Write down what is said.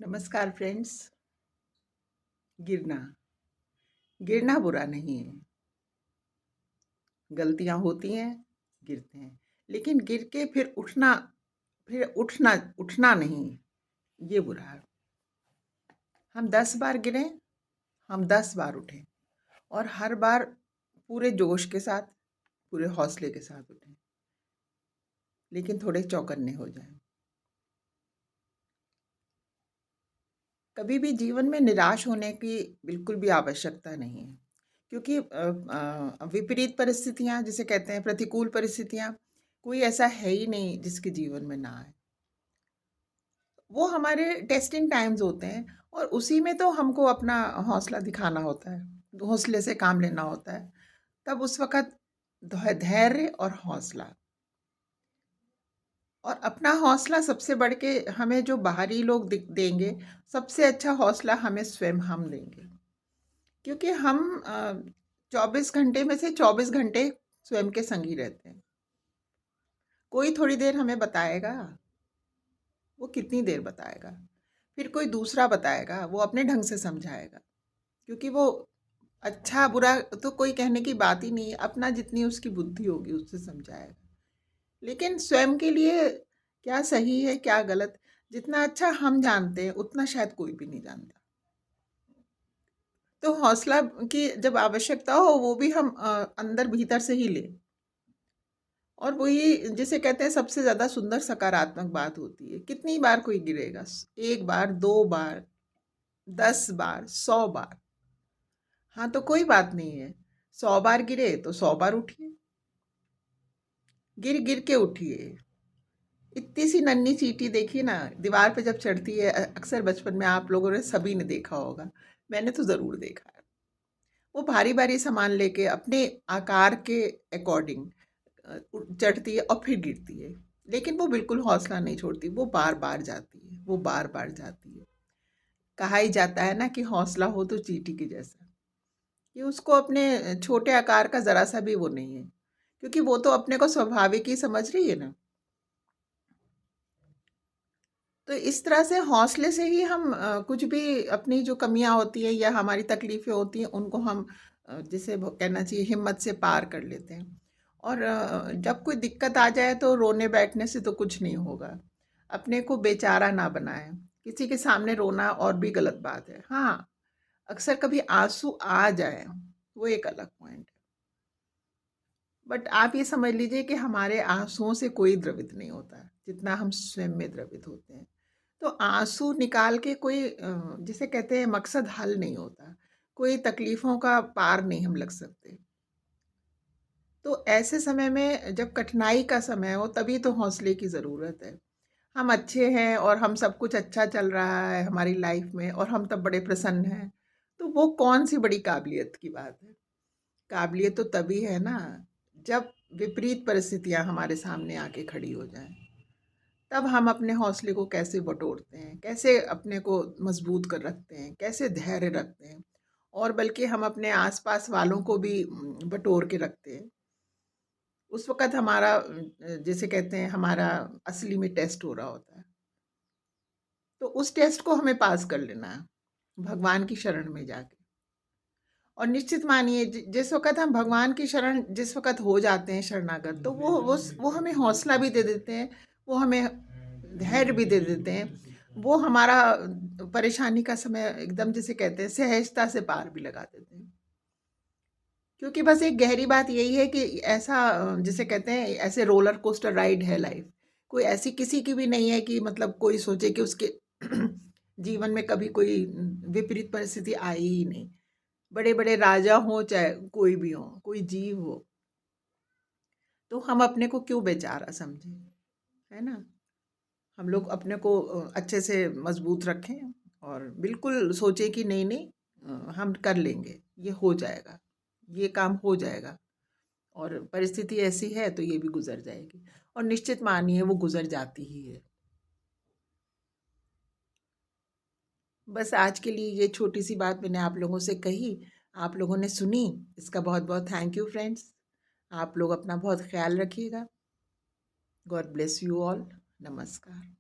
नमस्कार फ्रेंड्स। गिरना गिरना बुरा नहीं है। गलतियां होती हैं, गिरते हैं, लेकिन गिर के फिर उठना उठना नहीं, ये बुरा है। हम 10 बार गिरे, हम 10 बार उठे और हर बार पूरे जोश के साथ, पूरे हौसले के साथ उठे, लेकिन थोड़े चौकन्ने हो जाएं। कभी भी जीवन में निराश होने की बिल्कुल भी आवश्यकता नहीं है, क्योंकि विपरीत परिस्थितियां जिसे कहते हैं, प्रतिकूल परिस्थितियां, कोई ऐसा है ही नहीं जिसके जीवन में ना आए। वो हमारे टेस्टिंग टाइम्स होते हैं और उसी में तो हमको अपना हौसला दिखाना होता है, हौसले से काम लेना होता है। तब उस वक़्त धैर्य और हौसला, और अपना हौसला सबसे बढ़ के हमें जो बाहरी लोग देंगे, सबसे अच्छा हौसला हमें स्वयं हम देंगे। क्योंकि हम 24 घंटे में से 24 घंटे स्वयं के संगी रहते हैं। कोई थोड़ी देर हमें बताएगा, वो कितनी देर बताएगा, फिर कोई दूसरा बताएगा, वो अपने ढंग से समझाएगा। क्योंकि वो अच्छा बुरा तो कोई कहने की बात ही नहीं है, अपना जितनी उसकी बुद्धि होगी उससे समझाएगा। लेकिन स्वयं के लिए क्या सही है क्या गलत, जितना अच्छा हम जानते हैं उतना शायद कोई भी नहीं जानता। तो हौसला की जब आवश्यकता हो, वो भी हम अंदर भीतर से ही लें। और वही जिसे कहते हैं सबसे ज़्यादा सुंदर सकारात्मक बात होती है। कितनी बार कोई गिरेगा? 1 बार, 2 बार, 10 बार, 100 बार। हाँ, तो कोई बात नहीं है। 100 बार गिरे तो 100 बार उठिए, गिर गिर के उठिए। इतनी सी नन्ही चींटी देखिए ना, दीवार पे जब चढ़ती है, अक्सर बचपन में आप लोगों ने सभी ने देखा होगा, मैंने तो ज़रूर देखा है। वो भारी भारी सामान लेके अपने आकार के अकॉर्डिंग चढ़ती है और फिर गिरती है, लेकिन वो बिल्कुल हौसला नहीं छोड़ती, वो बार बार जाती है, वो बार बार जाती है। कहा ही जाता है ना कि हौसला हो तो चींटी के जैसा, कि उसको अपने छोटे आकार का जरा सा भी वो नहीं है, क्योंकि वो तो अपने को स्वाभाविक ही समझ रही है ना। तो इस तरह से हौसले से ही हम कुछ भी अपनी जो कमियां होती है या हमारी तकलीफें होती हैं, उनको हम जिसे कहना चाहिए हिम्मत से पार कर लेते हैं। और जब कोई दिक्कत आ जाए तो रोने बैठने से तो कुछ नहीं होगा। अपने को बेचारा ना बनाएं। किसी के सामने रोना और भी गलत बात है। हाँ, अक्सर कभी आंसू आ जाए, वो एक अलग पॉइंट है। बट आप ये समझ लीजिए कि हमारे आंसुओं से कोई द्रवित नहीं होता जितना हम स्वयं में द्रवित होते हैं। तो आंसू निकाल के कोई जिसे कहते हैं मकसद हल नहीं होता, कोई तकलीफों का पार नहीं हम लग सकते। तो ऐसे समय में जब कठिनाई का समय हो, तभी तो हौसले की ज़रूरत है। हम अच्छे हैं और हम सब कुछ अच्छा चल रहा है हमारी लाइफ में और हम तब बड़े प्रसन्न हैं, तो वो कौन सी बड़ी काबिलियत की बात है। काबिलियत तो तभी है ना, जब विपरीत परिस्थितियां हमारे सामने आके खड़ी हो जाएं। तब हम अपने हौसले को कैसे बटोरते हैं, कैसे अपने को मजबूत कर रखते हैं, कैसे धैर्य रखते हैं, और बल्कि हम अपने आसपास वालों को भी बटोर के रखते हैं। उस वक़्त हमारा जिसे कहते हैं हमारा असली में टेस्ट हो रहा होता है। तो उस टेस्ट को हमें पास कर लेना है, भगवान की शरण में जाके। और निश्चित मानिए जिस वक़्त हम भगवान की शरण जिस वक़्त हो जाते हैं शरणागत, तो वो हमें हौसला भी दे देते हैं, वो हमें धैर्य भी दे देते हैं। वो हमारा परेशानी का समय एकदम जिसे कहते हैं सहजता से पार भी लगा देते हैं। क्योंकि बस एक गहरी बात यही है कि ऐसा जिसे कहते हैं ऐसे रोलर कोस्टर राइड है लाइफ। कोई ऐसी किसी की भी नहीं है कि मतलब कोई सोचे कि उसके जीवन में कभी कोई विपरीत परिस्थिति आई ही नहीं। बड़े बड़े राजा हों चाहे कोई भी हो, कोई जीव हो, तो हम अपने को क्यों बेचारा समझें, है ना। हम लोग अपने को अच्छे से मजबूत रखें और बिल्कुल सोचें कि नहीं नहीं, हम कर लेंगे, ये हो जाएगा, ये काम हो जाएगा, और परिस्थिति ऐसी है तो ये भी गुजर जाएगी। और निश्चित मानिए वो गुजर जाती ही है। बस आज के लिए ये छोटी सी बात मैंने आप लोगों से कही, आप लोगों ने सुनी, इसका बहुत बहुत थैंक यू फ्रेंड्स। आप लोग अपना बहुत ख्याल रखिएगा। God bless you all. नमस्कार।